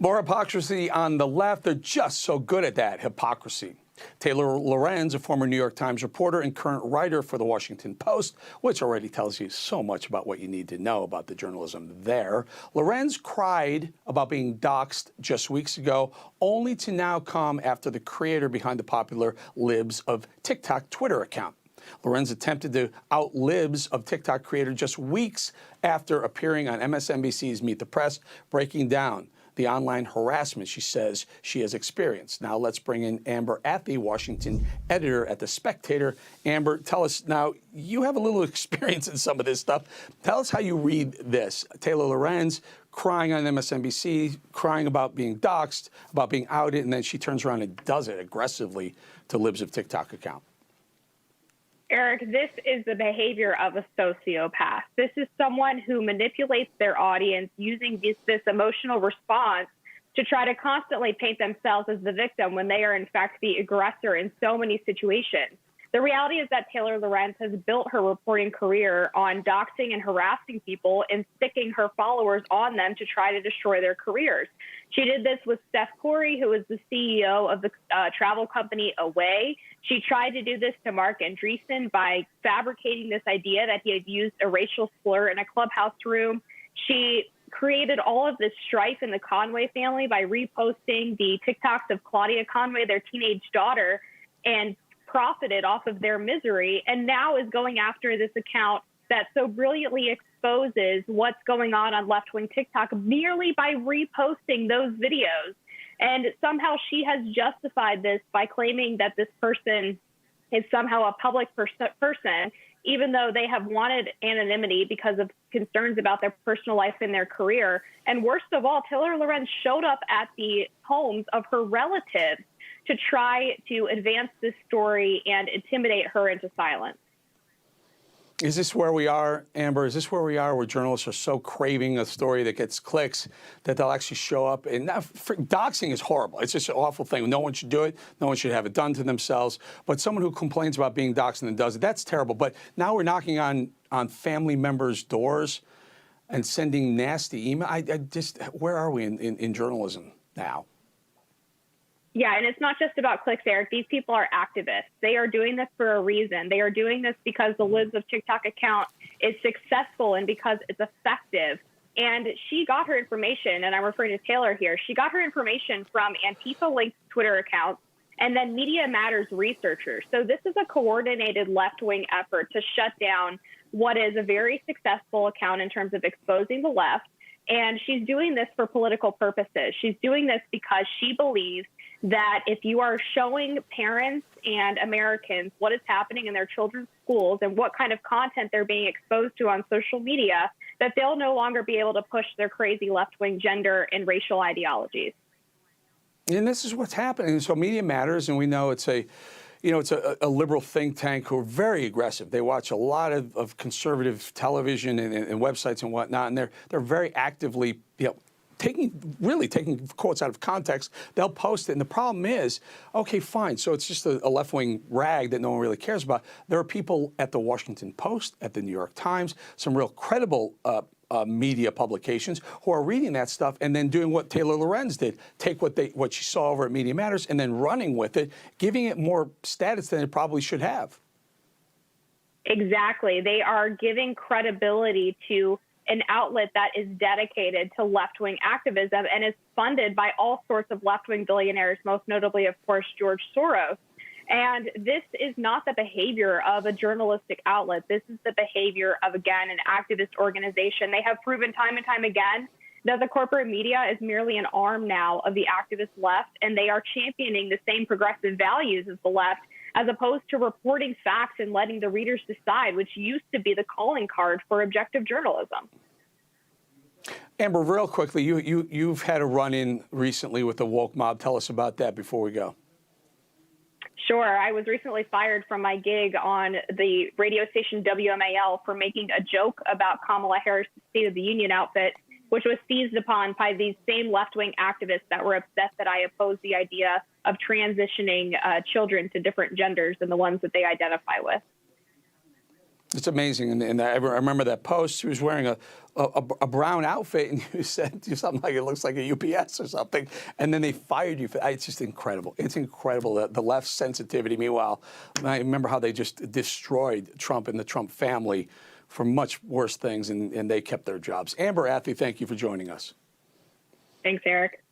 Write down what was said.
More hypocrisy on the left. They're just so good at that, hypocrisy. Taylor Lorenz, a former New York Times reporter and current writer for The Washington Post, which already tells you so much about what you need to know about the journalism there. Lorenz cried about being doxxed just weeks ago, only to now come after the creator behind the popular Libs of TikTok Twitter account. Lorenz attempted to out Libs of TikTok creator just weeks after appearing on MSNBC's Meet the Press, breaking down the online harassment she says she has experienced. Now let's bring in Amber Athey, Washington editor at The Spectator. Amber, tell us now, you have a little experience in some of this stuff. Tell us how you read this. Taylor Lorenz crying on MSNBC, crying about being doxxed, about being outed, and then she turns around and does it aggressively to Libs of TikTok account. Eric, this is the behavior of a sociopath. This is someone who manipulates their audience using this emotional response to try to constantly paint themselves as the victim when they are, in fact, the aggressor in so many situations. The reality is that Taylor Lorenz has built her reporting career on doxing and harassing people and sticking her followers on them to try to destroy their careers. She did this with Steph Curry, who is the CEO of the travel company Away. She tried to do this to Mark Andreessen by fabricating this idea that he had used a racial slur in a clubhouse room. She created all of this strife in the Conway family by reposting the TikToks of Claudia Conway, their teenage daughter, and profited off of their misery, and now is going after this account that so brilliantly exposes what's going on left-wing TikTok merely by reposting those videos. And somehow she has justified this by claiming that this person is somehow a public person, even though they have wanted anonymity because of concerns about their personal life and their career. And worst of all, Taylor Lorenz showed up at the homes of her relatives to try to advance this story and intimidate her into silence. Is this where we are, Amber? Is this where we are, where journalists are so craving a story that gets clicks that they'll actually show up? And doxing is horrible. It's just an awful thing. No one should do it. No one should have it done to themselves. But someone who complains about being doxed and then does it, that's terrible. But now we're knocking on family members' doors and sending nasty email. Where are we in journalism now? Yeah, and it's not just about clicks, Eric. These people are activists. They are doing this for a reason. They are doing this because the Libs of TikTok account is successful and because it's effective. And she got her information, and I'm referring to Taylor here, she got her information from Antifa-linked Twitter accounts and then Media Matters researchers. So this is a coordinated left-wing effort to shut down what is a very successful account in terms of exposing the left. And she's doing this for political purposes. She's doing this because she believes that if you are showing parents and Americans what is happening in their children's schools and what kind of content they're being exposed to on social media, that they'll no longer be able to push their crazy left-wing gender and racial ideologies. And this is what's happening. So Media Matters, and we know it's a liberal think tank who are very aggressive. They watch a lot of conservative television and websites and whatnot, and they're very actively, taking quotes out of context. They'll post it, and the problem is, okay, fine. So it's just a left-wing rag that no one really cares about. There are people at the Washington Post, at the New York Times, some real credible media publications who are reading that stuff and then doing what Taylor Lorenz did, take what she saw over at Media Matters and then running with it, giving it more status than it probably should have. Exactly. They are giving credibility to an outlet that is dedicated to left-wing activism and is funded by all sorts of left-wing billionaires, most notably, of course, George Soros. And this is not the behavior of a journalistic outlet. This is the behavior of, again, an activist organization. They have proven time and time again that the corporate media is merely an arm now of the activist left, and they are championing the same progressive values as the left, as opposed to reporting facts and letting the readers decide, which used to be the calling card for objective journalism. Amber, real quickly, you've had a run-in recently with the woke mob. Tell us about that before we go. Sure. I was recently fired from my gig on the radio station WMAL for making a joke about Kamala Harris' State of the Union outfit, which was seized upon by these same left-wing activists that were upset that I opposed the idea of transitioning children to different genders than the ones that they identify with. It's amazing, and I remember that post. He was wearing a brown outfit, and you said something like it looks like a UPS or something, and then they fired you. It's just incredible. It's incredible, the left's sensitivity. Meanwhile, I remember how they just destroyed Trump and the Trump family for much worse things, and they kept their jobs. Amber Athey, thank you for joining us. Thanks, Eric.